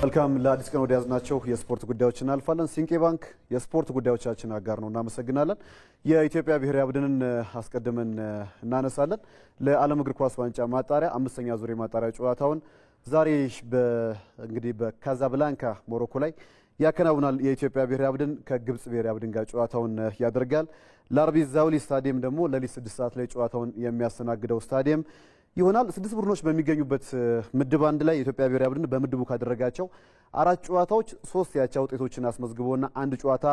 መልካም ለአዲስ ቀን ወዲያዝናቸው የስፖርት ጉዳዮችን አልፋለን። ሲንቄ ባንክ የስፖርት ጉዳዮቻችን አጋር ነው። እናመሰግናለን። የኢትዮጵያ ብሔራዊ ቡድንን አስቀድመን እናነሳለን። ለዓለም እግር ኳስ ዋንጫ ማጣሪያ አምስተኛ ዙር ማጣሪያ ጨዋታውን ዛሬ እንግዲህ በካዛብላንካ ሞሮኮ ላይ ያከናውናል። የኢትዮጵያ ብሔራዊ ቡድን ከግብጽ ብሔራዊ ቡድን ጋር ጨዋታውን ያደርጋል። ለአርቢ ዛውሊ ስታዲየም ደግሞ ለሊት 6 ሰዓት ላይ ጨዋታውን የሚያስተናግደው ስታዲየም ይሆናል። 6 ቡድኖች በሚገኙበት ምድብ አንድ ላይ የኢትዮጵያ ብሔራዊ ቡድን በምድቡ ካደረጋቸው 4 ጨዋታዎች 3 ያቻ ውጤቶችን አስመዝግቦና አንድ ጨዋታ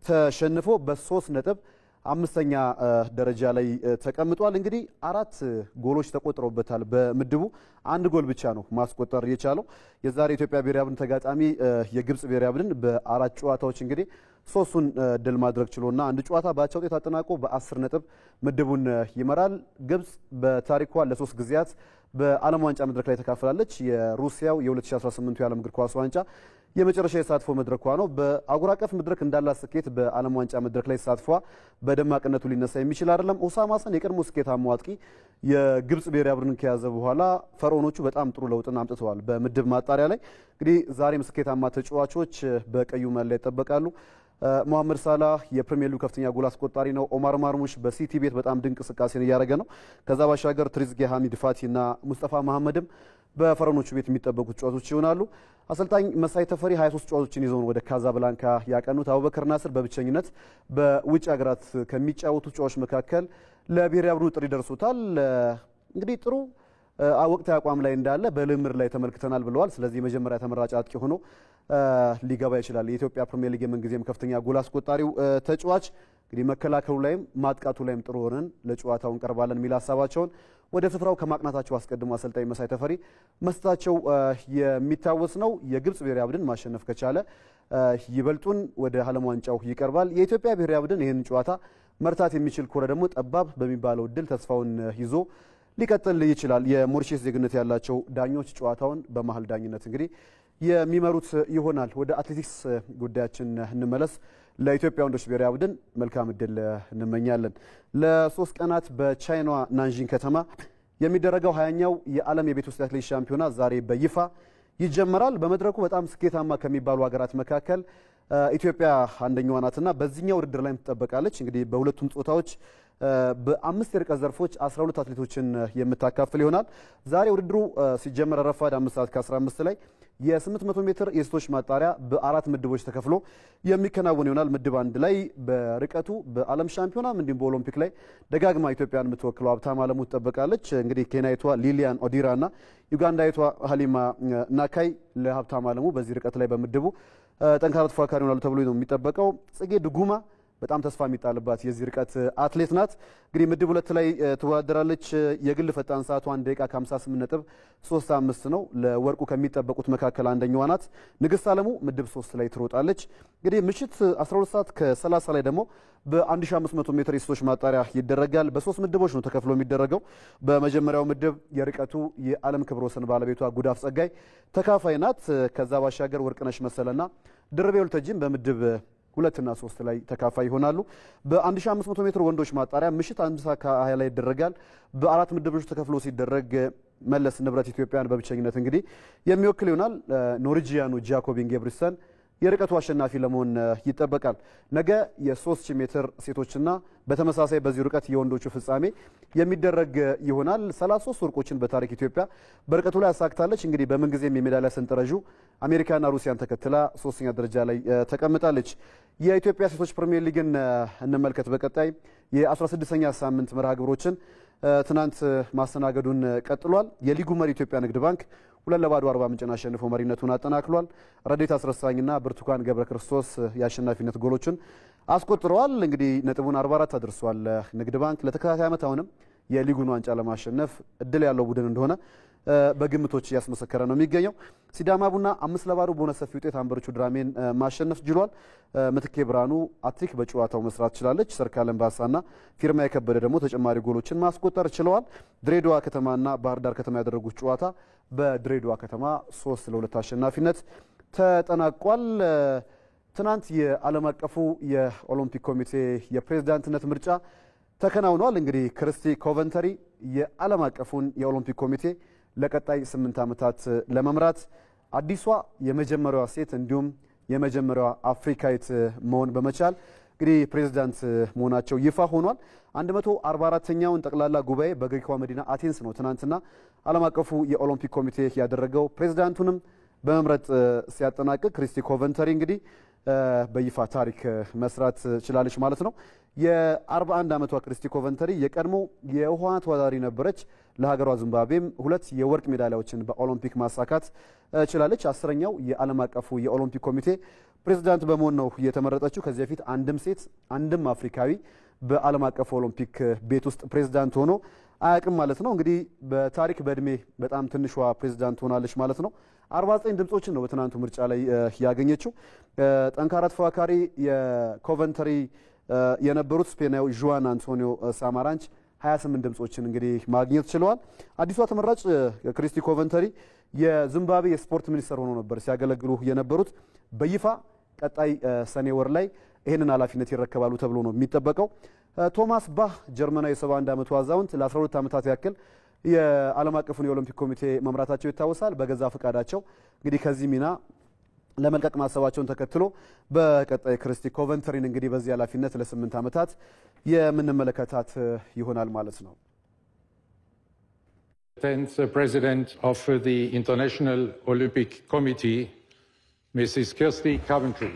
ተሸንፎ በ3 ነጥብ አምስተኛ ደረጃ ላይ ተቀምጧል። እንግዲህ 4 ጎሎች ተቆጥረውበታል። በምድቡ አንድ ጎል ብቻ ነው ማስቆጠር የቻለው። የዛሬ ኢትዮጵያ ብሔራዊ ቡድን ተጋጣሚ የግብጽ ብሔራዊ ቡድን በ4 ጨዋታዎች እንግዲህ 3ቱን ድል ማድረግ ችሎና አንድ ጨዋታ በአቻ ውጤት አጠናቆ በ10 ነጥብ ምድቡን ይመራል። ግብጽ በታሪኳ ለ3 ጊዜያት በዓለም ዋንጫ መድረክ ላይ ተካፍላለች። የሩሲያው የ2018 የዓለም እግር ኳስ ዋንጫ የመጨረሻ የተሳትፎ መድረኳ ነው። በአህጉር አቀፍ መድረክ እንዳላት ስኬት በዓለም ዋንጫ መድረክ ላይ ተሳትፏ በደማቅነቱ ሊነሳ የሚችል አይደለም። ኡሳማ ሐሰን የቀድሞ ስኬታማ አጥቂ የግብጽ ብሔራዊ ቡድን ከያዘ በኋላ ፈርዖኖቹ በጣም ጥሩ ለውጥን አምጥተዋል። በምድብ ማጣሪያ ላይ እንግዲህ ዛሬም ስኬታማ ተጫዋቾች በቀዩ መለያ ይጠበቃሉ። መሐመድ ሳላህ የፕሪሚየር ሊግ ከፍተኛ ጎል አስቆጣሪ ነው። ኦማር ማርሙሽ በሲቲ ቤት በጣም ድንቅ እንቅስቃሴን እያደረገ ነው። ከዛ ባሻገር ትሪዝጌ ሐሚድ ፋቲና ሙስጠፋ መሐመድም በፈረኖቹ ቤት የሚጠበቁት ተጫዋቾች ይሆናሉ። አሰልጣኝ መሳይ ተፈሪ 23 ተጫዋቾችን ይዘው ወደ ካዛብላንካ ያቀኑት። አቡበከር ናስር በብቸኝነት በውጭ ሀገራት ከሚጫወቱ ተጫዋቾች መካከል ለብሔራዊ ቡድኑ ጥሪ ደርሶታል። እንግዲህ ጥሩ ወቅታዊ አቋም ላይ እንዳለ በልምር ላይ ተመልክተናል ብለዋል። ስለዚህ የመጀመሪያ ተመራጭ አጥቂ ሆኖ ሊገባ ይችላል። የኢትዮጵያ ፕሪሚየር ሊግ የምንጊዜም ከፍተኛ ጎል አስቆጣሪው ተጫዋች እንግዲህ መከላከሉ ላይም ማጥቃቱ ላይም ጥሩ ሆነን ለጨዋታው እንቀርባለን የሚል ሀሳባቸውን ወደ ስፍራው ከማቅናታቸው አስቀድሞ አሰልጣኝ መሳይ ተፈሪ መስጠታቸው የሚታወስ ነው። የግብጽ ብሔራዊ ቡድን ማሸነፍ ከቻለ ይበልጡን ወደ ዓለም ዋንጫው ይቀርባል። የኢትዮጵያ ብሔራዊ ቡድን ይህን ጨዋታ መርታት የሚችል ከሆነ ደግሞ ጠባብ በሚባለው እድል ተስፋውን ይዞ ሊቀጥል ይችላል። የሞሪሸስ ዜግነት ያላቸው ዳኞች ጨዋታውን በመሀል ዳኝነት እንግዲህ የሚመሩት ይሆናል። ወደ አትሌቲክስ ጉዳያችን እንመለስ። ለኢትዮጵያ ወንዶች ብሔራዊ ቡድን መልካም እድል እንመኛለን። ለ3 ቀናት በቻይና ናንጂንግ ከተማ የሚደረገው 20ኛው የዓለም የቤት ውስጥ አትሌቲክስ ሻምፒዮና ዛሬ በይፋ ይጀመራል። በመድረኩ በጣም ስኬታማ ከሚባሉ ሀገራት መካከል ኢትዮጵያ አንደኛዋ ናትና በዚህኛው ውድድር ላይ ትጠበቃለች። እንግዲህ በሁለቱም ጾታዎች በ5 የርቀት ዘርፎች 12 አትሌቶችን የምታካፍል ይሆናል። ዛሬ ውድድሩ ሲጀመር ረፋድ 5 ሰዓት ከ15 ላይ የ800 ሜትር የሴቶች ማጣሪያ በ4 ምድቦች ተከፍሎ የሚከናወን ይሆናል። ምድብ 1 ላይ በርቀቱ በዓለም ሻምፒዮናም እንዲሁም በኦሎምፒክ ላይ ደጋግማ ኢትዮጵያን የምትወክለው ሀብታም አለሙ ትጠበቃለች። እንግዲህ ኬንያዊቷ ሊሊያን ኦዲራና ዩጋንዳዊቷ ሀሊማ ናካይ ለሀብታም አለሙ በዚህ ርቀት ላይ በምድቡ ጠንካራ ተፎካካሪ ይሆናሉ ተብሎ ነው የሚጠበቀው። ጽጌ ድጉማ በጣም ተስፋ የሚጣልባት የዚህ ርቀት አትሌት ናት። እንግዲህ ምድብ 2 ላይ ትወዳደራለች። የግል ፈጣን ሰዓቷ 1 ደቂቃ ከ58.35 ነው። ለወርቁ ከሚጠበቁት መካከል አንደኛዋ ናት። ንግስት አለሙ ምድብ 3 ላይ ትሮጣለች። እንግዲህ ምሽት 12 ሰዓት ከ30 ላይ ደግሞ በ1500 ሜትር የሴቶች ማጣሪያ ይደረጋል። በ3 ምድቦች ነው ተከፍሎ የሚደረገው። በመጀመሪያው ምድብ የርቀቱ የዓለም ክብረ ወሰን ባለቤቷ ጉዳፍ ጸጋይ ተካፋይ ናት። ከዛ ባሻገር ወርቅነሽ መሰለና ድርቤ ወልተጂም በምድብ 2 እና 3 ላይ ተካፋይ ይሆናሉ። በ1500 ሜትር ወንዶች ማጣሪያ ምሽት 1 ሰዓት ከ20 ላይ ይደረጋል። በ4 ምድቦች ተከፍሎ ሲደረግ መለስ ንብረት ኢትዮጵያን በብቸኝነት እንግዲህ የሚወክል ይሆናል። ኖርጂያኑ ጃኮብ ኢንጌብሪሰን የርቀቱ አሸናፊ ለመሆን ይጠበቃል። ነገ የ3000 ሜትር ሴቶችና በተመሳሳይ በዚህ ርቀት የወንዶቹ ፍጻሜ የሚደረግ ይሆናል። 33 ወርቆችን በታሪክ ኢትዮጵያ በርቀቱ ላይ አሳክታለች። እንግዲህ በምንጊዜም የሜዳሊያ ሰንጠረዡ አሜሪካና ሩሲያን ተከትላ 3ኛ ደረጃ ላይ ተቀምጣለች። የኢትዮጵያ ሴቶች ፕሪሚየር ሊግን እንመልከት። በቀጣይ የ16ኛ ሳምንት መርሃ ግብሮችን ትናንት ማስተናገዱን ቀጥሏል። የሊጉ መሪ ኢትዮጵያ ንግድ ባንክ 2-0 40 ምንጭን አሸንፎ መሪነቱን አጠናክሏል። ረዴት አስረሳኝና ብርቱካን ገብረ ክርስቶስ የአሸናፊነት ጎሎችን አስቆጥረዋል። እንግዲህ ነጥቡን 44 አድርሷል። ንግድ ባንክ ለተከታታይ ዓመት አሁንም የሊጉን ዋንጫ ለማሸነፍ እድል ያለው ቡድን እንደሆነ በግምቶች እያስመሰከረ ነው የሚገኘው። ሲዳማ ቡና 5-0 በሆነ ሰፊ ውጤት አንበሮቹ ድራሜን ማሸነፍ ችሏል። ምትኬ ብርሃኑ አትሪክ በጨዋታው መስራት ችላለች። ሰርካለም ባሳና ፊርማ የከበደ ደግሞ ተጨማሪ ጎሎችን ማስቆጠር ችለዋል። ድሬዳዋ ከተማና ባህር ዳር ከተማ ያደረጉት ጨዋታ በድሬዳዋ ከተማ 3-2 አሸናፊነት ተጠናቋል። ትናንት የዓለም አቀፉ የኦሎምፒክ ኮሚቴ የፕሬዝዳንትነት ምርጫ ተከናውኗል። እንግዲህ ክርስቲ ኮቨንተሪ የዓለም አቀፉን የኦሎምፒክ ኮሚቴ ለቀጣይ 8 ዓመታት ለመምራት አዲሷ የመጀመሪያዋ ሴት እንዲሁም የመጀመሪያዋ አፍሪካዊት መሆን በመቻል እንግዲህ ፕሬዝዳንት መሆናቸው ይፋ ሆኗል። 144ኛውን ጠቅላላ ጉባኤ በግሪኳ መዲና አቴንስ ነው ትናንትና ዓለም አቀፉ የኦሎምፒክ ኮሚቴ ያደረገው። ፕሬዝዳንቱንም በመምረጥ ሲያጠናቅቅ ክሪስቲ ኮቨንተሪ እንግዲህ በይፋ ታሪክ መስራት ችላለች ማለት ነው። የ41 ዓመቷ ክሪስቲ ኮቨንተሪ የቀድሞ የውሃ ተወዳዳሪ ነበረች። ለሀገሯ ዚምባብዌም 2 የወርቅ ሜዳሊያዎችን በኦሎምፒክ ማሳካት ችላለች። 10ኛው የዓለም አቀፉ የኦሎምፒክ ኮሚቴ ፕሬዝዳንት በመሆን ነው የተመረጠችው። ከዚህ በፊት አንድም ሴት አንድም አፍሪካዊ በዓለም አቀፉ ኦሎምፒክ ቤት ውስጥ ፕሬዝዳንት ሆኖ አያውቅም ማለት ነው። እንግዲህ በታሪክ በእድሜ በጣም ትንሿ ፕሬዝዳንት ሆናለች ማለት ነው። 49 ድምጾችን ነው በትናንቱ ምርጫ ላይ ያገኘችው። ጠንካራ ተፎካካሪ የኮቨንተሪ የነበሩት ስፔናዊ ዡዋን አንቶኒዮ ሳማራንች 28 ድምጾችን እንግዲህ ማግኘት ችለዋል። አዲሷ ተመራጭ ክሪስቲ ኮቨንተሪ የዚምባብዌ የስፖርት ሚኒስትር ሆነው ነበር ሲያገለግሉ የነበሩት። በይፋ ቀጣይ ሰኔ ወር ላይ ይህንን ኃላፊነት ይረከባሉ ተብሎ ነው የሚጠበቀው። ቶማስ ባህ ጀርመናዊ 71 ዓመቱ አዛውንት ለ12 ዓመታት ያክል የዓለም አቀፉን የኦሎምፒክ ኮሚቴ መምራታቸው ይታወሳል። በገዛ ፈቃዳቸው እንግዲህ ከዚህ ሚና ለመልቀቅ ማሰባቸውን ተከትሎ በቀጣይ ክሪስቲ ኮቨንተሪን እንግዲህ በዚህ ኃላፊነት ለ8 ዓመታት የምንመለከታት ይሆናል ማለት ነው። President of the International Olympic Committee, Mrs. Kirsty Coventry.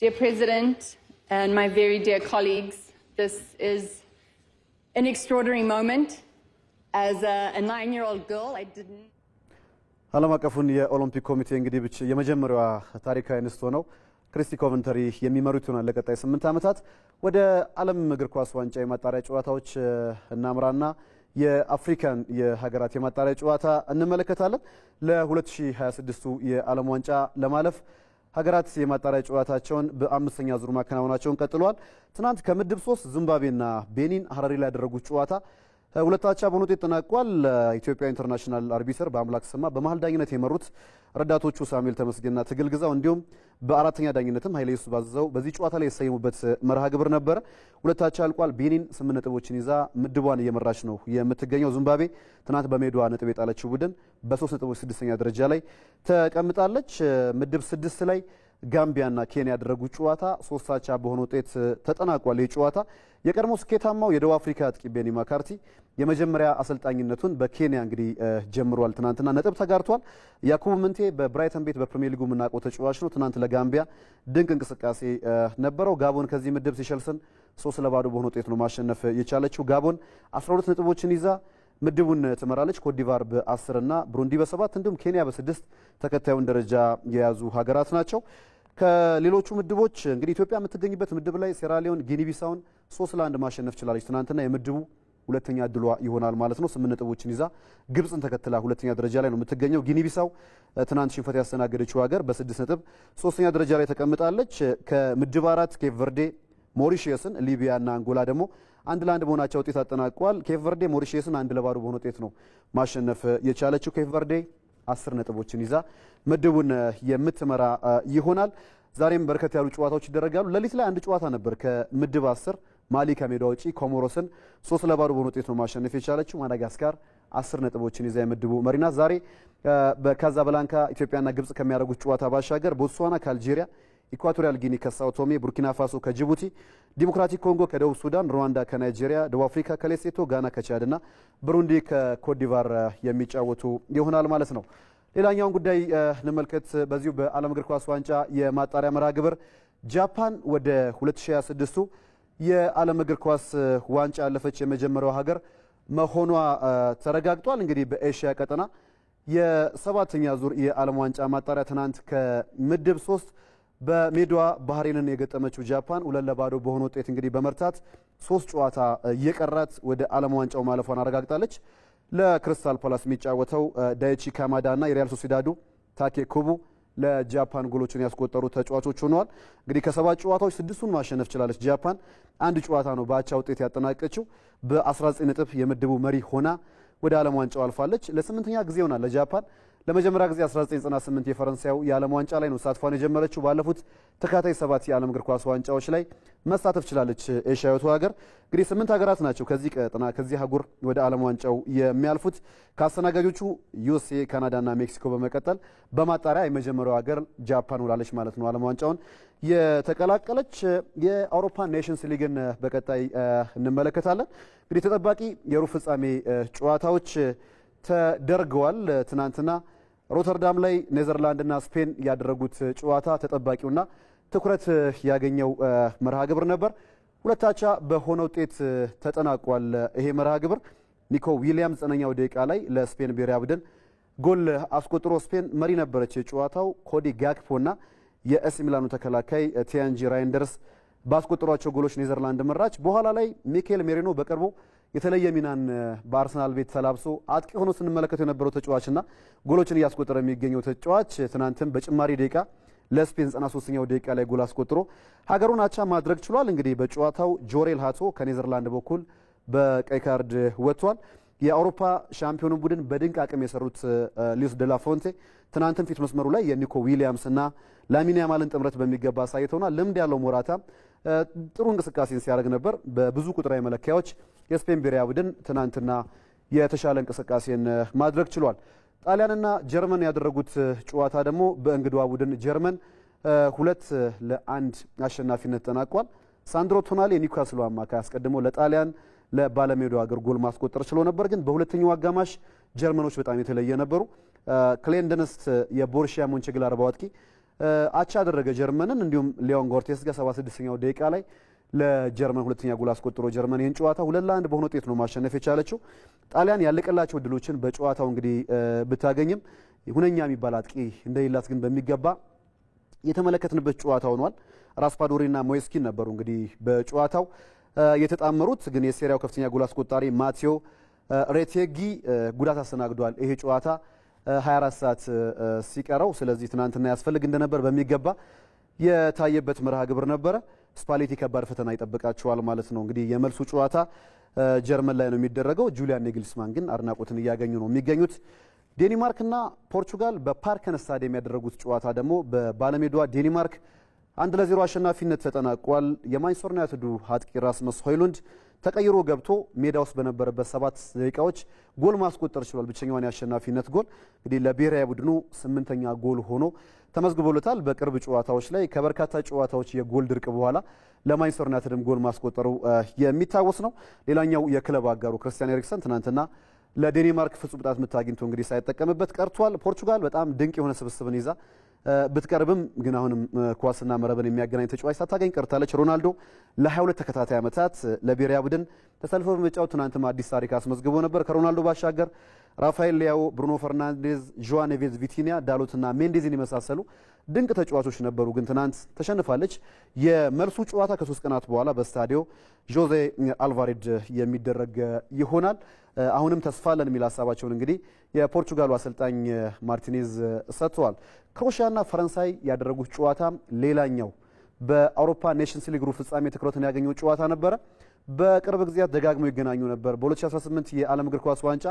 Dear President and my very dear colleagues, this is an extraordinary moment. As a 9-year-old girl, I didn't. ዓለም አቀፉን የኦሎምፒክ ኮሚቴ እንግዲህ ብቻ የመጀመሪያዋ ታሪካዊ እንስት ሆነው ክሪስቲ ኮቨንተሪ የሚመሩት ይሆናል ለቀጣይ 8 ዓመታት። ወደ ዓለም እግር ኳስ ዋንጫ የማጣሪያ ጨዋታዎች እናምራና የአፍሪካን የሀገራት የማጣሪያ ጨዋታ እንመለከታለን። ለ2026ቱ የዓለም ዋንጫ ለማለፍ ሀገራት የማጣሪያ ጨዋታቸውን በአምስተኛ ዙር ማከናወናቸውን ቀጥለዋል። ትናንት ከምድብ 3 ዚምባብዌና ቤኒን ሀረሪ ላይ ያደረጉት ጨዋታ ሁለታቻ በሆነ ውጤት ተጠናቋል። ኢትዮጵያ ኢንተርናሽናል አርቢትር በአምላክ ሰማ በመሃል ዳኝነት የመሩት ረዳቶቹ ሳሙኤል ተመስገንና ትግል ግዛው እንዲሁም በአራተኛ ዳኝነትም ኃይለ ኢየሱስ ባዘዘው በዚህ ጨዋታ ላይ የሰየሙበት መርሃ ግብር ነበረ። ሁለታቻ አልቋል። ቤኒን 8 ነጥቦችን ይዛ ምድቧን እየመራች ነው የምትገኘው። ዚምባብዌ ትናንት በሜዳዋ ነጥብ የጣለችው ቡድን በ3 ነጥቦች 6ኛ ደረጃ ላይ ተቀምጣለች። ምድብ 6 ላይ ጋምቢያና ኬንያ ያደረጉት ጨዋታ 3-3 በሆነ ውጤት ተጠናቋል። ይህ ጨዋታ የቀድሞ ስኬታማው የደቡብ አፍሪካ አጥቂ ቤኒ ማካርቲ የመጀመሪያ አሰልጣኝነቱን በኬንያ እንግዲህ ጀምሯል። ትናንትና ነጥብ ተጋርቷል። ያኩቡ ምንቴ በብራይተን ቤት በፕሪሚየር ሊጉ የምናውቀው ተጫዋች ነው። ትናንት ለጋምቢያ ድንቅ እንቅስቃሴ ነበረው። ጋቦን ከዚህ ምድብ ሲሸልስን 3-0 በሆነ ውጤት ነው ማሸነፍ የቻለችው። ጋቦን 12 ነጥቦችን ይዛ ምድቡን ትመራለች። ኮትዲቫር በ10 እና ብሩንዲ በ7 እንዲሁም ኬንያ በ6 ተከታዩን ደረጃ የያዙ ሀገራት ናቸው። ከሌሎቹ ምድቦች እንግዲህ ኢትዮጵያ የምትገኝበት ምድብ ላይ ሴራሊዮን ጊኒቢሳውን 3-1 ማሸነፍ ችላለች። ትናንትና የምድቡ ሁለተኛ እድሏ ይሆናል ማለት ነው። 8 ነጥቦችን ይዛ ግብፅን ተከትላ ሁለተኛ ደረጃ ላይ ነው የምትገኘው። ጊኒቢሳው ትናንት ሽንፈት ያስተናገደችው ሀገር በ6 ነጥብ 3ኛ ደረጃ ላይ ተቀምጣለች። ከምድብ 4 ኬፕ ቨርዴ ሞሪሺየስን፣ ሊቢያና አንጎላ ደግሞ 1-1 በሆናቸው ውጤት አጠናቋል። ኬፕ ቨርዴ ሞሪሺየስን 1-0 በሆነ ውጤት ነው ማሸነፍ የቻለችው። ኬፕ ቨርዴ 10 ነጥቦችን ይዛ ምድቡን የምትመራ ይሆናል። ዛሬም በርከት ያሉ ጨዋታዎች ይደረጋሉ። ሌሊት ላይ አንድ ጨዋታ ነበር። ከምድብ 10 ማሊ ከሜዳ ውጪ ኮሞሮስን 3-0 በሆነ ውጤት ነው ማሸነፍ የቻለችው። ማዳጋስካር 10 ነጥቦችን ይዛ የምድቡ መሪና ዛሬ በካዛብላንካ ኢትዮጵያና ግብጽ ከሚያደርጉት ጨዋታ ባሻገር ቦትስዋና ከአልጄሪያ፣ ኢኳቶሪያል ጊኒ ከሳኦ ቶሜ፣ ቡርኪና ፋሶ ከጅቡቲ፣ ዲሞክራቲክ ኮንጎ ከደቡብ ሱዳን፣ ሩዋንዳ ከናይጄሪያ፣ ደቡብ አፍሪካ ከሌሴቶ፣ ጋና ከቻድና ብሩንዲ ከኮትዲቫር የሚጫወቱ ይሆናል ማለት ነው። ሌላኛውን ጉዳይ እንመልከት። በዚሁ በዓለም እግር ኳስ ዋንጫ የማጣሪያ መርሃ ግብር ጃፓን ወደ 2026ቱ የዓለም እግር ኳስ ዋንጫ ያለፈች የመጀመሪያው ሀገር መሆኗ ተረጋግጧል። እንግዲህ በኤሽያ ቀጠና የ7ኛ ዙር የዓለም ዋንጫ ማጣሪያ ትናንት ከምድብ 3 በሜዳዋ ባህሬንን የገጠመችው ጃፓን 2-0 በሆነ ውጤት እንግዲህ በመርታት 3 ጨዋታ እየቀራት ወደ ዓለም ዋንጫው ማለፏን አረጋግጣለች። ለክሪስታል ፓላስ የሚጫወተው ዳይቺ ካማዳ እና የሪያል ሶሲዳዱ ታኬ ኩቡ ለጃፓን ጎሎችን ያስቆጠሩ ተጫዋቾች ሆነዋል። እንግዲህ ከሰባት ጨዋታዎች 6ቱን ማሸነፍ ችላለች ጃፓን። አንድ ጨዋታ ነው በአቻ ውጤት ያጠናቀቀችው። በ19 ነጥብ የምድቡ መሪ ሆና ወደ ዓለም ዋንጫው አልፋለች። ለስምንተኛ ጊዜ ይሆናል ለጃፓን። ለመጀመሪያ ጊዜ 1998 የፈረንሳዩ የዓለም ዋንጫ ላይ ነው ተሳትፏን የጀመረችው። ባለፉት ተከታታይ 7 የዓለም እግር ኳስ ዋንጫዎች ላይ መሳተፍ ችላለች ኤሽያዊቱ ሀገር። እንግዲህ 8 ሀገራት ናቸው ከዚህ ቀጠና ከዚህ አህጉር ወደ ዓለም ዋንጫው የሚያልፉት። ከአስተናጋጆቹ ዩኤስኤ፣ ካናዳና ሜክሲኮ በመቀጠል በማጣሪያ የመጀመሪያው ሀገር ጃፓን ሆናለች ማለት ነው ዓለም ዋንጫውን የተቀላቀለች። የአውሮፓ ኔሽንስ ሊግን በቀጣይ እንመለከታለን። እንግዲህ ተጠባቂ የሩብ ፍጻሜ ጨዋታዎች ተደርገዋል። ትናንትና ሮተርዳም ላይ ኔዘርላንድና ስፔን ያደረጉት ጨዋታ ተጠባቂውና ትኩረት ያገኘው መርሃ ግብር ነበር። ሁለታቻ በሆነ ውጤት ተጠናቋል። ይሄ መርሃ ግብር ኒኮ ዊሊያምስ 9ኛው ደቂቃ ላይ ለስፔን ብሔራዊ ቡድን ጎል አስቆጥሮ ስፔን መሪ ነበረች። ጨዋታው ኮዲ ጋክፖና የኤሲ ሚላኑ ተከላካይ ቲያንጂ ራይንደርስ ባስቆጠሯቸው ጎሎች ኔዘርላንድ መራች። በኋላ ላይ ሚካኤል ሜሪኖ በቅርቡ የተለየ ሚናን በአርሰናል ቤት ተላብሶ አጥቂ ሆኖ ስንመለከተው የነበረው ተጫዋችና ጎሎችን እያስቆጠረ የሚገኘው ተጫዋች ትናንትም በጭማሪ ደቂቃ ለስፔን 93ኛው ደቂቃ ላይ ጎል አስቆጥሮ ሀገሩን አቻ ማድረግ ችሏል። እንግዲህ በጨዋታው ጆሬል ሃቶ ከኔዘርላንድ በኩል በቀይ ካርድ ወጥቷል። የአውሮፓ ሻምፒዮኑ ቡድን በድንቅ አቅም የሰሩት ሉዊስ ደ ላ ፎንቴ ትናንትም ፊት መስመሩ ላይ የኒኮ ዊሊያምስና ላሚን ያማልን ጥምረት በሚገባ አሳይተውናል። ልምድ ያለው ሞራታ ጥሩ እንቅስቃሴን ሲያደርግ ነበር። በብዙ ቁጥራዊ መለኪያዎች የስፔን ብሔራዊ ቡድን ትናንትና የተሻለ እንቅስቃሴን ማድረግ ችሏል። ጣሊያንና ጀርመን ያደረጉት ጨዋታ ደግሞ በእንግዳዋ ቡድን ጀርመን 2-1 አሸናፊነት ተጠናቋል። ሳንድሮ ቶናሊ የኒውካስሉ አማካይ አስቀድሞ ለጣሊያን ለባለሜዳው አገር ጎል ማስቆጠር ችሎ ነበር። ግን በሁለተኛው አጋማሽ ጀርመኖች በጣም የተለየ ነበሩ። ክሌንደንስት የቦሩሺያ ሞንቸግላድባው አጥቂ አቻ አደረገ ጀርመንን። እንዲሁም ሊዮን ጎርቴስጋ 76ኛው ደቂቃ ላይ ለጀርመን ሁለተኛ ጎል አስቆጥሮ ጀርመን ይህን ጨዋታ 2-1 በሆነ ውጤት ነው ማሸነፍ የቻለችው። ጣሊያን ያለቀላቸው ድሎችን በጨዋታው እንግዲህ ብታገኝም ሁነኛ የሚባል አጥቂ እንደሌላት ግን በሚገባ የተመለከትንበት ጨዋታ ሆኗል። ራስፓዶሪና ሞይስኪን ነበሩ እንግዲህ በጨዋታው የተጣመሩት። ግን የሴሪያው ከፍተኛ ጎል አስቆጣሪ ማቴዎ ሬቴጊ ጉዳት አስተናግዷል። ይሄ ጨዋታ 24 ሰዓት ሲቀረው፣ ስለዚህ ትናንትና ያስፈልግ እንደነበር በሚገባ የታየበት መርሃ ግብር ነበረ። ስፓሌቲ ከባድ ፈተና ይጠብቃቸዋል ማለት ነው። እንግዲህ የመልሱ ጨዋታ ጀርመን ላይ ነው የሚደረገው። ጁሊያን ኔግልስማን ግን አድናቆትን እያገኙ ነው የሚገኙት። ዴንማርክና ፖርቹጋል በፓርከን ስታዲየም ያደረጉት ጨዋታ ደግሞ በባለሜዳዋ ዴንማርክ 1-0 አሸናፊነት ተጠናቋል። የማንቸስተር ዩናይትዱ አጥቂ ራስመስ ሆይሉንድ ተቀይሮ ገብቶ ሜዳ ውስጥ በነበረበት 7 ደቂቃዎች ጎል ማስቆጠር ችሏል። ብቸኛዋን የአሸናፊነት ጎል እንግዲህ ለብሔራዊ ቡድኑ 8ኛ ጎል ሆኖ ተመዝግቦለታል። በቅርብ ጨዋታዎች ላይ ከበርካታ ጨዋታዎች የጎል ድርቅ በኋላ ለማንቸስተር ዩናይትድም ጎል ማስቆጠሩ የሚታወስ ነው። ሌላኛው የክለብ አጋሩ ክርስቲያን ኤሪክሰን ትናንትና ለዴንማርክ ፍጹም ቅጣት ምት አግኝቶ እንግዲህ ሳይጠቀምበት ቀርቷል። ፖርቹጋል በጣም ድንቅ የሆነ ስብስብን ይዛ ብትቀርብም ግን አሁንም ኳስና መረብን የሚያገናኝ ተጫዋች ሳታገኝ ቀርታለች። ሮናልዶ ለ22 ተከታታይ ዓመታት ለብሔራዊ ቡድን ተሰልፎ በመጫወት ትናንትም አዲስ ታሪክ አስመዝግቦ ነበር። ከሮናልዶ ባሻገር ራፋኤል ሊያው፣ ብሩኖ ፈርናንዴዝ፣ ዦዋ ኔቬዝ፣ ቪቲኒያ፣ ዳሎትና ሜንዴዝን የመሳሰሉ ድንቅ ተጫዋቾች ነበሩ። ግን ትናንት ተሸንፋለች። የመልሱ ጨዋታ ከ3 ቀናት በኋላ በስታዲዮ ጆዜ አልቫሬድ የሚደረግ ይሆናል። አሁንም ተስፋ አለን የሚል ሀሳባቸውን እንግዲህ የፖርቹጋሉ አሰልጣኝ ማርቲኔዝ ሰጥተዋል። ክሮኤሺያና ፈረንሳይ ያደረጉት ጨዋታ ሌላኛው በአውሮፓ ኔሽንስ ሊግ ሩብ ፍጻሜ ትኩረትን ያገኘው ጨዋታ ነበረ። በቅርብ ጊዜያት ደጋግመው ይገናኙ ነበር። በ2018 የዓለም እግር ኳስ ዋንጫ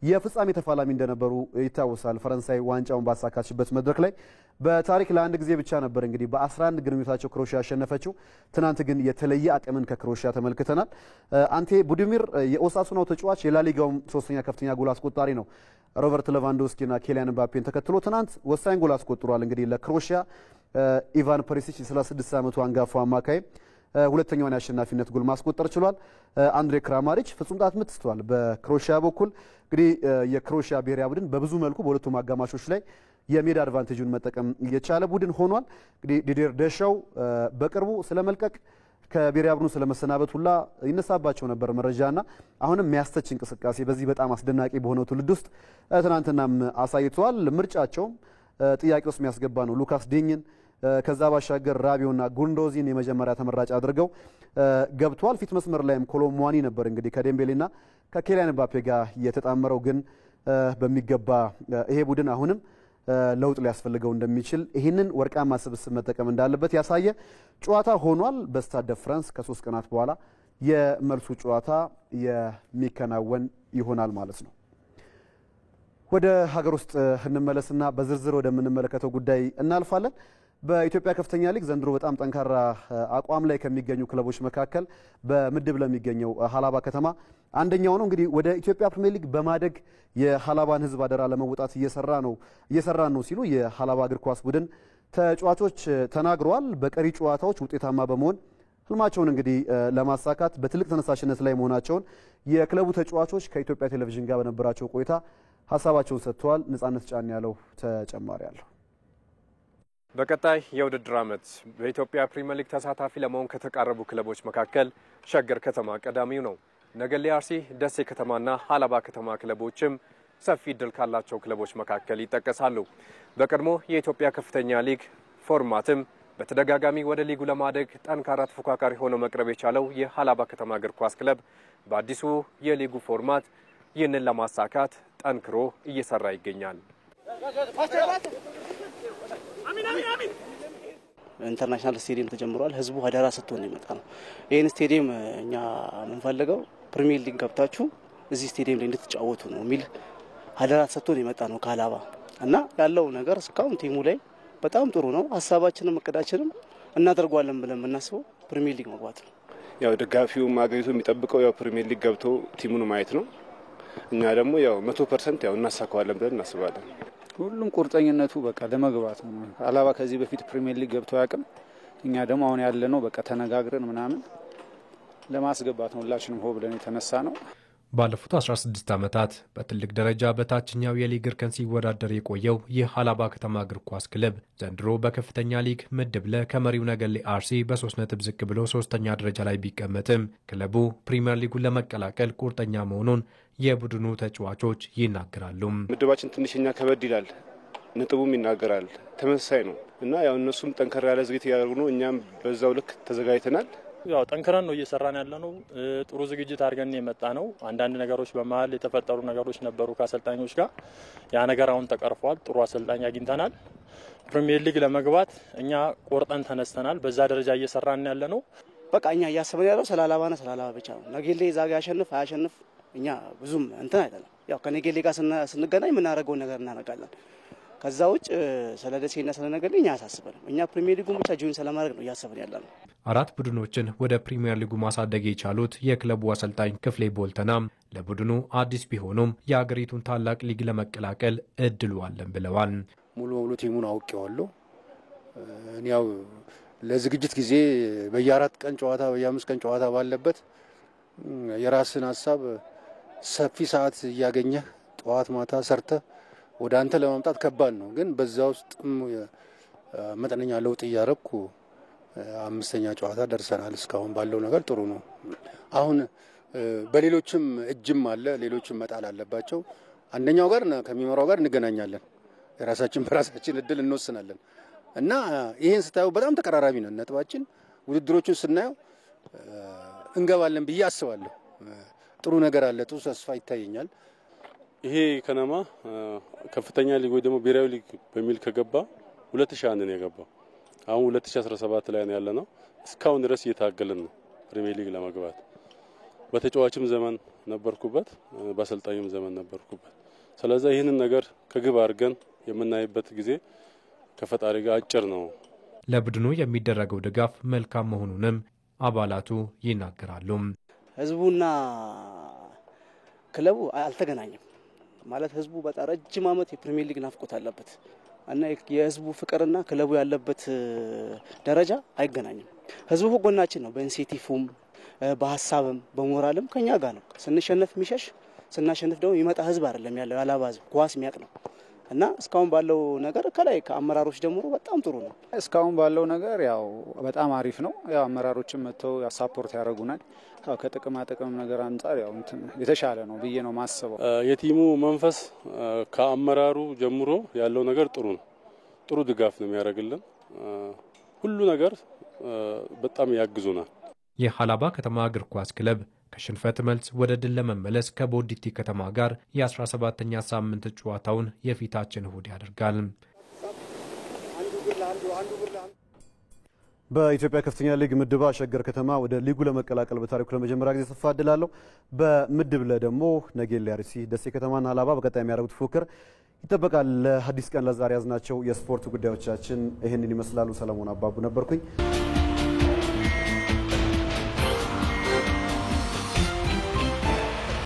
የፍጻሜ ተፋላሚ እንደነበሩ ይታወሳል። ፈረንሳይ ዋንጫውን ባሳካችበት መድረክ ላይ በታሪክ ለአንድ ጊዜ ብቻ ነበር እንግዲህ በ11 ግንኙነታቸው ክሮኤሺያ ያሸነፈችው። ትናንት ግን የተለየ አቅምን ከክሮኤሺያ ተመልክተናል። አንቴ ቡዲሚር የኦሳሱናው ተጫዋች የላሊጋውም 3ኛ ከፍተኛ ጎል አስቆጣሪ ነው። ሮበርት ሌቫንዶስኪና ኬሊያን ምባፔን ተከትሎ ትናንት ወሳኝ ጎል አስቆጥሯል። እንግዲህ ለክሮኤሺያ ኢቫን ፐሪሲች 36 ዓመቱ አንጋፋው አማካይ ሁለተኛውን የአሸናፊነት ጎል ማስቆጠር ችሏል። አንድሬ ክራማሪች ፍጹም ቅጣት ምት ስቷል። በክሮኤሺያ በኩል እንግዲህ የክሮኤሺያ ብሔራዊ ቡድን በብዙ መልኩ በሁለቱም አጋማሾች ላይ የሜዳ አድቫንቴጁን መጠቀም የቻለ ቡድን ሆኗል። እንግዲህ ዲዲር ደሻው በቅርቡ ስለመልቀቅ ከብሔራዊ ቡድኑ ስለመሰናበት ሁላ ይነሳባቸው ነበር መረጃና አሁንም የሚያስተች እንቅስቃሴ በዚህ በጣም አስደናቂ በሆነው ትውልድ ውስጥ ትናንትናም አሳይተዋል። ምርጫቸውም ጥያቄ ውስጥ የሚያስገባ ነው። ሉካስ ዲኝን ከዛ ባሻገር ራቢዮና ጉንዶዚን የመጀመሪያ ተመራጭ አድርገው ገብቷል። ፊት መስመር ላይም ኮሎሙዋኒ ነበር እንግዲህ ከዴምቤሌና ከኬሊያን ምባፔ ጋር የተጣመረው። ግን በሚገባ ይሄ ቡድን አሁንም ለውጥ ሊያስፈልገው እንደሚችል ይህንን ወርቃማ ስብስብ መጠቀም እንዳለበት ያሳየ ጨዋታ ሆኗል። በስታድ ደ ፍራንስ ከ3 ቀናት በኋላ የመልሱ ጨዋታ የሚከናወን ይሆናል ማለት ነው። ወደ ሀገር ውስጥ እንመለስና በዝርዝር ወደምንመለከተው ጉዳይ እናልፋለን። በኢትዮጵያ ከፍተኛ ሊግ ዘንድሮ በጣም ጠንካራ አቋም ላይ ከሚገኙ ክለቦች መካከል በምድብ ለሚገኘው ሀላባ ከተማ አንደኛው ነው። እንግዲህ ወደ ኢትዮጵያ ፕሪሚየር ሊግ በማደግ የሀላባን ሕዝብ አደራ ለመወጣት እየሰራ ነው ሲሉ የሀላባ እግር ኳስ ቡድን ተጫዋቾች ተናግረዋል። በቀሪ ጨዋታዎች ውጤታማ በመሆን ህልማቸውን እንግዲህ ለማሳካት በትልቅ ተነሳሽነት ላይ መሆናቸውን የክለቡ ተጫዋቾች ከኢትዮጵያ ቴሌቪዥን ጋር በነበራቸው ቆይታ ሀሳባቸውን ሰጥተዋል። ነጻነት ጫን ያለው ተጨማሪ አለው። በቀጣይ የውድድር ዓመት በኢትዮጵያ ፕሪሚየር ሊግ ተሳታፊ ለመሆን ከተቃረቡ ክለቦች መካከል ሸገር ከተማ ቀዳሚው ነው። ነገሌ አርሲ፣ ደሴ ከተማና ሀላባ ከተማ ክለቦችም ሰፊ እድል ካላቸው ክለቦች መካከል ይጠቀሳሉ። በቀድሞ የኢትዮጵያ ከፍተኛ ሊግ ፎርማትም በተደጋጋሚ ወደ ሊጉ ለማደግ ጠንካራ ተፎካካሪ ሆኖ መቅረብ የቻለው የሀላባ ከተማ እግር ኳስ ክለብ በአዲሱ የሊጉ ፎርማት ይህንን ለማሳካት ጠንክሮ እየሰራ ይገኛል። ኢንተርናሽናል ስቴዲየም ተጀምሯል። ህዝቡ አደራ ሰጥቶን የመጣ ነው። ይሄን ስቴዲየም እኛ የምንፈልገው ፕሪሚየር ሊግ ገብታችሁ እዚህ ስቴዲየም ላይ እንድትጫወቱ ነው የሚል አደራ ሰጥቶን የመጣ ነው ከሀላባ እና ያለው ነገር እስካሁን ቲሙ ላይ በጣም ጥሩ ነው። ሀሳባችንም እቅዳችንም እናደርጓለን ብለን የምናስበው ፕሪሚየር ሊግ መግባት ነው። ያው ደጋፊውም አገሪቱ የሚጠብቀው ያው ፕሪሚየር ሊግ ገብቶ ቲሙን ማየት ነው። እኛ ደግሞ ያው 100% ያው እናሳካዋለን ብለን እናስባለን። ሁሉም ቁርጠኝነቱ በቃ ለመግባት ነው። ሀላባ ከዚህ በፊት ፕሪሚየር ሊግ ገብቶ ያቅም እኛ ደግሞ አሁን ያለነው በቃ ተነጋግረን ምናምን ለማስገባት ነው። ሁላችንም ሆ ብለን የተነሳ ነው። ባለፉት 16 ዓመታት በትልቅ ደረጃ በታችኛው የሊግ እርከን ሲወዳደር የቆየው የሀላባ ከተማ እግር ኳስ ክለብ ዘንድሮ በከፍተኛ ሊግ ምድብ ለ ከመሪው ነገሌ አርሲ በ3 ነጥብ ዝቅ ብሎ 3ኛ ደረጃ ላይ ቢቀመጥም ክለቡ ፕሪሚየር ሊጉን ለመቀላቀል ቁርጠኛ መሆኑን የቡድኑ ተጫዋቾች ይናገራሉ። ምድባችን ትንሽኛ ከበድ ይላል፣ ነጥቡም ይናገራል፣ ተመሳሳይ ነው እና ያው እነሱም ጠንከር ያለ ዝግጅት ያደርጉ ነው። እኛም በዛው ልክ ተዘጋጅተናል። ያው ጠንክረን ነው እየሰራን ያለነው። ጥሩ ዝግጅት አድርገን የመጣ ነው። አንዳንድ ነገሮች በመሀል የተፈጠሩ ነገሮች ነበሩ ከአሰልጣኞች ጋር። ያ ነገር አሁን ተቀርፏል። ጥሩ አሰልጣኝ አግኝተናል። ፕሪሚየር ሊግ ለመግባት እኛ ቆርጠን ተነስተናል። በዛ ደረጃ እየሰራን ያለነው በቃ እኛ እያሰብን ያለው ስለ ሀላባና ስለ ሀላባ ብቻ ነው። ነገሌ ዛጋ ያሸንፍ አያሸንፍ እኛ ብዙም እንትን አይደለም። ያው ከነገሌ ጋር ስንገናኝ የምናደርገውን ነገር እናደርጋለን። ከዛ ውጭ ስለ ደሴና ስለ ነገሌ እኛ አሳስበን እኛ ፕሪሚየር ሊጉን ብቻ ጆይን ስለማድረግ ነው እያሰብን ያለነው። 4 ቡድኖችን ወደ ፕሪሚየር ሊጉ ማሳደግ የቻሉት የክለቡ አሰልጣኝ ክፍሌ ቦልተናም ለቡድኑ አዲስ ቢሆኑም የሀገሪቱን ታላቅ ሊግ ለመቀላቀል እድሉ አለን ብለዋል። ሙሉ በሙሉ ቲሙን አውቄዋለሁ። ያው ለዝግጅት ጊዜ በየ4 ቀን ጨዋታ በየ5 ቀን ጨዋታ ባለበት የራስን ሀሳብ ሰፊ ሰዓት እያገኘህ ጠዋት ማታ ሰርተ ወደ አንተ ለማምጣት ከባድ ነው። ግን በዛ ውስጥ መጠነኛ ለውጥ እያረኩ 5ኛ ጨዋታ ደርሰናል። እስካሁን ባለው ነገር ጥሩ ነው። አሁን በሌሎችም እጅም አለ፣ ሌሎችም መጣል አለባቸው። አንደኛው ጋር ከሚመራው ጋር እንገናኛለን። የራሳችን በራሳችን እድል እንወስናለን እና ይሄን ስታዩ በጣም ተቀራራቢ ነው ነጥባችን። ውድድሮቹን ስናየው እንገባለን ብዬ አስባለሁ። ጥሩ ነገር አለ፣ ጥሩ ተስፋ ይታየኛል። ይሄ ከነማ ከፍተኛ ሊግ ወይ ደግሞ ብሔራዊ ሊግ በሚል ከገባ 2001 ነው የገባው። አሁን 2017 ላይ ነው ያለነው። እስካሁን ድረስ እየታገልን ነው ፕሪሚየር ሊግ ለመግባት። በተጫዋችም ዘመን ነበርኩበት፣ በአሰልጣኝም ዘመን ነበርኩበት። ስለዚህ ይህንን ነገር ከግብ አድርገን የምናይበት ጊዜ ከፈጣሪ ጋር አጭር ነው። ለቡድኑ የሚደረገው ድጋፍ መልካም መሆኑንም አባላቱ ይናገራሉ። ህዝቡና ክለቡ አልተገናኘም ማለት ህዝቡ በጣም ረጅም ዓመት የፕሪሚየር ሊግ ናፍቆት አለበት እና የህዝቡ ፍቅርና ክለቡ ያለበት ደረጃ አይገናኝም። ህዝቡ ጎናችን ነው። በኢንሴንቲቭም በሐሳብም በሞራልም ከኛ ጋር ነው። ስንሸነፍ የሚሸሽ ስናሸንፍ ደግሞ ይመጣ ህዝብ አይደለም ያለው የሀላባ ህዝብ ኳስ የሚያቅ ነው እና እስካሁን ባለው ነገር ከላይ ከአመራሮች ጀምሮ በጣም ጥሩ ነው። እስካሁን ባለው ነገር ያው በጣም አሪፍ ነው። ያው አመራሮችም መጥተው ሳፖርት ያደርጉናል። ያው ከጥቅማ ጥቅም ነገር አንፃር ያው የተሻለ ነው ብዬ ነው ማስበው። የቲሙ መንፈስ ከአመራሩ ጀምሮ ያለው ነገር ጥሩ ነው። ጥሩ ድጋፍ ነው የሚያደርግልን። ሁሉ ነገር በጣም ያግዙናል። የሀላባ ከተማ እግር ኳስ ክለብ ከሽንፈት መልስ ወደ ድል ለመመለስ ከቦዲቲ ከተማ ጋር የ17ኛ ሳምንት ጨዋታውን የፊታችን እሁድ ያደርጋል። በኢትዮጵያ ከፍተኛ ሊግ ምድብ ሸገር ከተማ ወደ ሊጉ ለመቀላቀል በታሪኩ ለመጀመሪያ ጊዜ ሰፋ እድል አለው። በምድብ ለ ደግሞ ነገሌ አርሲ፣ ደሴ ከተማና ሀላባ በቀጣይ የሚያደርጉት ፉክክር ይጠበቃል። ለአዲስ ቀን ለዛሬ ያዝናቸው የስፖርት ጉዳዮቻችን ይህንን ይመስላሉ። ሰለሞን አባቡ ነበርኩኝ።